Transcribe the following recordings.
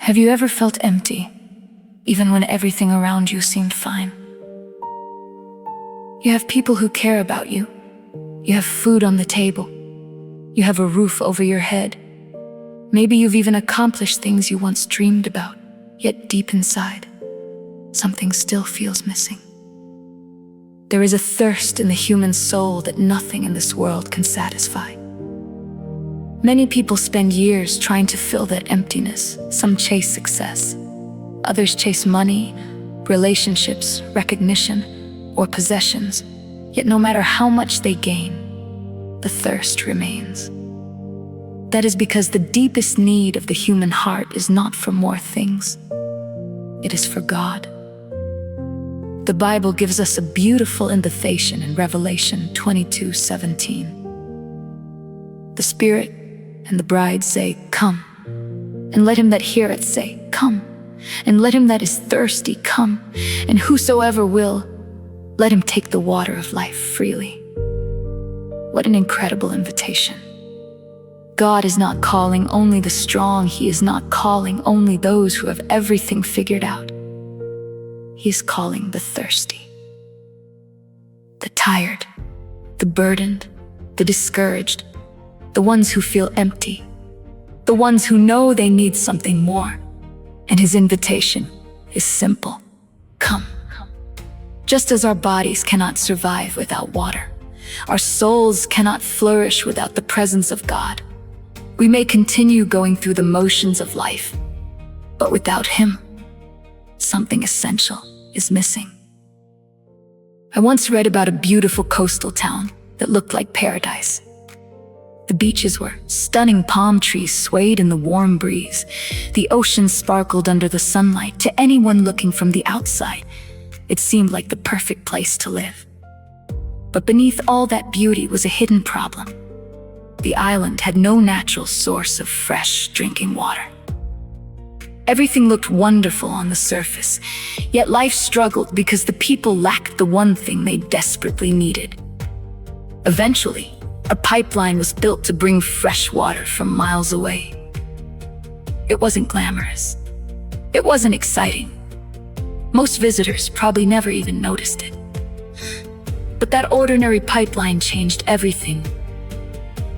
Have you ever felt empty, even when everything around you seemed fine? You have people who care about you. You have food on the table. You have a roof over your head. Maybe you've even accomplished things you once dreamed about, yet deep inside, something still feels missing. There is a thirst in the human soul that nothing in this world can satisfy. Many people spend years trying to fill that emptiness. Some chase success. Others chase money, relationships, recognition, or possessions. Yet no matter how much they gain, the thirst remains. That is because the deepest need of the human heart is not for more things. It is for God. The Bible gives us a beautiful invitation in Revelation 22:17. The Spirit and the bride say, "Come." And let him that heareth say, "Come." And let him that is thirsty come. And whosoever will, let him take the water of life freely. What an incredible invitation. God is not calling only the strong. He is not calling only those who have everything figured out. He is calling the thirsty, the tired, the burdened, the discouraged, the ones who feel empty, the ones who know they need something more. And his invitation is simple. Come. Just as our bodies cannot survive without water, our souls cannot flourish without the presence of God. We may continue going through the motions of life, but without him, something essential is missing. I once read about a beautiful coastal town that looked like paradise. The beaches were stunning, palm trees swayed in the warm breeze. The ocean sparkled under the sunlight. To anyone looking from the outside, it seemed like the perfect place to live. But beneath all that beauty was a hidden problem. The island had no natural source of fresh drinking water. Everything looked wonderful on the surface, yet life struggled because the people lacked the one thing they desperately needed. Eventually, a pipeline was built to bring fresh water from miles away. It wasn't glamorous. It wasn't exciting. Most visitors probably never even noticed it. But that ordinary pipeline changed everything.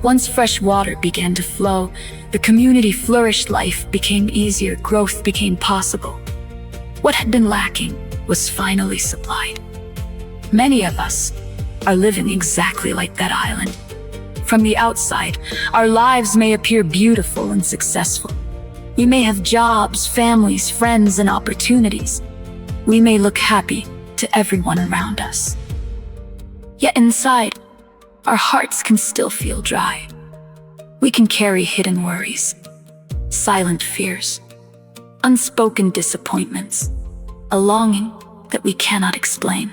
Once fresh water began to flow, the community flourished, life became easier, growth became possible. What had been lacking was finally supplied. Many of us are living exactly like that island. From the outside, our lives may appear beautiful and successful. We may have jobs, families, friends, and opportunities. We may look happy to everyone around us. Yet inside, our hearts can still feel dry. We can carry hidden worries, silent fears, unspoken disappointments, a longing that we cannot explain.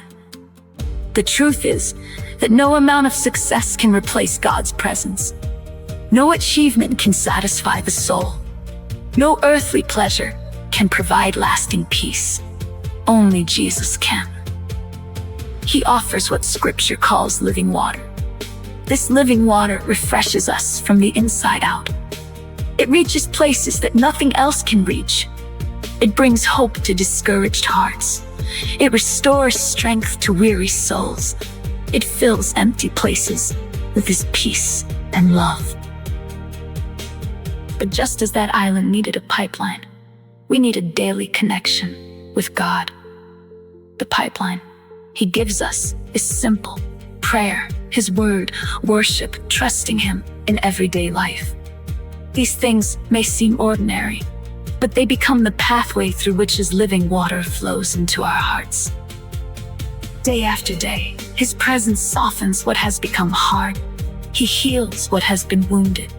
The truth is that no amount of success can replace God's presence. No achievement can satisfy the soul. No earthly pleasure can provide lasting peace. Only Jesus can. He offers what Scripture calls living water. This living water refreshes us from the inside out. It reaches places that nothing else can reach. It brings hope to discouraged hearts. It restores strength to weary souls. It fills empty places with his peace and love. But just as that island needed a pipeline, we need a daily connection with God. The pipeline he gives us is simple: prayer, his word, worship, trusting him in everyday life. These things may seem ordinary, but they become the pathway through which his living water flows into our hearts. Day after day, his presence softens what has become hard. He heals what has been wounded.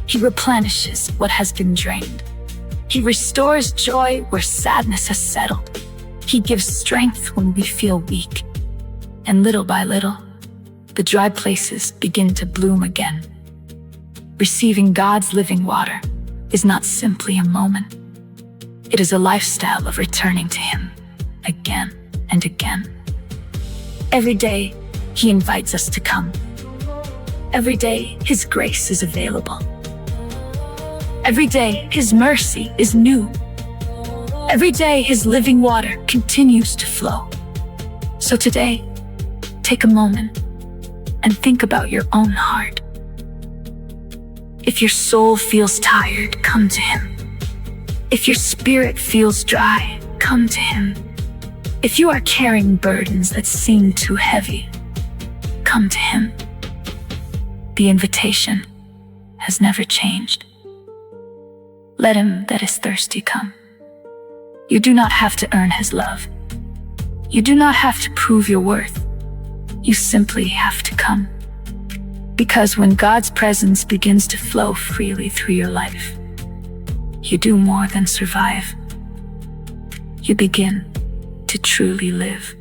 He replenishes what has been drained. He restores joy where sadness has settled. He gives strength when we feel weak. And little by little, the dry places begin to bloom again. Receiving God's living water is not simply a moment. It is a lifestyle of returning to him again and again. Every day, he invites us to come. Every day, his grace is available. Every day, his mercy is new. Every day, His living water continues to flow. So today, take a moment and think about your own heart. If your soul feels tired, come to Him. If your spirit feels dry, come to Him. If you are carrying burdens that seem too heavy, come to Him. The invitation has never changed. Let him that is thirsty come. You do not have to earn His love. You do not have to prove your worth. You simply have to come. Because when God's presence begins to flow freely through your life, you do more than survive. You begin to truly live.